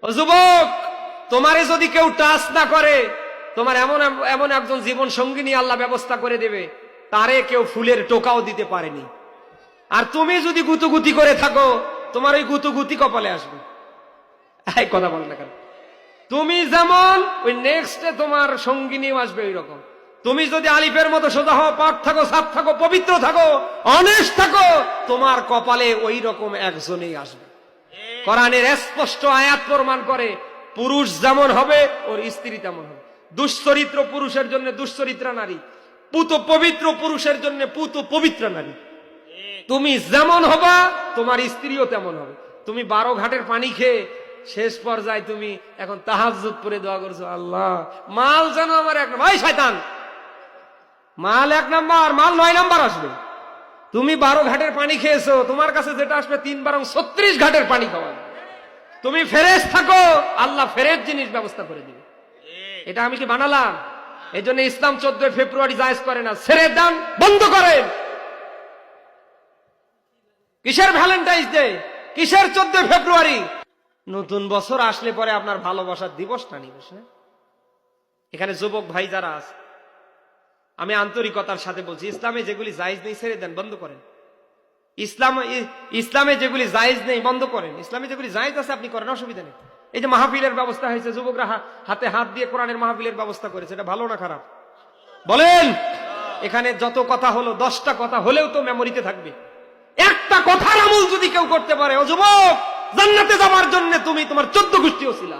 ও যুবক, তোমারে যদি কেউ টাচ না করে, তোমার এমন এমন একজন জীবন সঙ্গিনী আল্লাহ ব্যবস্থা করে দেবে, তারে কেউ ফুলের টোকাও দিতে পারেনি। আর তুমি যদি গুতুগুতি করে থাকো, তোমার ওই গুতুগুতি কপালে আসবে। এই কথা বল না কেন? তুমি যেমন, ওই নেক্সটে তোমার সঙ্গিনীও আসবে ওই রকম। তুমি যদি আলিফের মতো সোজা হও, পাঠ থাকো, সাফ থাকো, পবিত্র থাকো, অনেস্ট থাকো, তোমার কপালে ওই রকম একজনেই আসবে। কোরআনের স্পষ্ট আয়াত প্রমাণ করে, পুরুষ যেমন হবে ওর স্ত্রী তেমন হবে। দুশ্চরিত্র পুরুষের জন্য দুশ্চরিত্রা নারী, পুত পবিত্র পুরুষের জন্য পুত পবিত্র নারী। তুমি যেমন হবা তোমার স্ত্রীও তেমন হবে। তুমি 12 ঘাটের পানি খেয়ে শেষ পর্যায়ে তুমি এখন তাহাজ্জুদ পড়ে দোয়া করছো, আল্লাহ মাল যেন আমার এক, ভাই শয়তান, মাল 1 নাম্বার, মাল 9 নাম্বার আসবে। তুমি 12 ঘাটের পানি খেয়েছো, তোমার কাছে যেটা আসবে 3 বারং 36 ঘাটের পানি খাওয়া। তুমি ফেরেশ থাকো, আল্লাহ ফেরেশ জিনিস ব্যবস্থা করে দিবে। এটা আমি কি বানালাম? এই জন্য ইসলাম 14 ফেব্রুয়ারি জায়েজ করে না, ছেড়ে দেন, বন্ধ করেন। কিসের ভ্যালেন্টাইন্স ডে, কিসের 14 ফেব্রুয়ারি? নতুন বছর আসলে পরে আপনার ভালোবাসার দিবস না নিবস। এখানে যুবক ভাই যারা আছে, আমি আন্তরিকতার সাথে বলছি, ইসলামে যেগুলি জায়েজ নেই ছেড়ে দেন, বন্ধ করেন। ইসলামে যেগুলি জায়েজ নেই বন্ধ করেন, ইসলামে যেগুলি জায়েজ আছে আপনি করেন, অসুবিধা নেই। এই যে মাহফিলের ব্যবস্থা হয়েছে, যুবকরা হাতে হাত দিয়ে কোরআনের মাহফিলের ব্যবস্থা করেছে, এটা ভালো না খারাপ বলেন? এখানে যত কথা হলো, 10টা কথা হলেও তো মেমোরিতে থাকবে। একটা কথার আমল যদি কেউ করতে পারে, ও যুবক, জান্নাতে যাওয়ার জন্য তুমি তোমার 14 গোষ্ঠী ছিলা।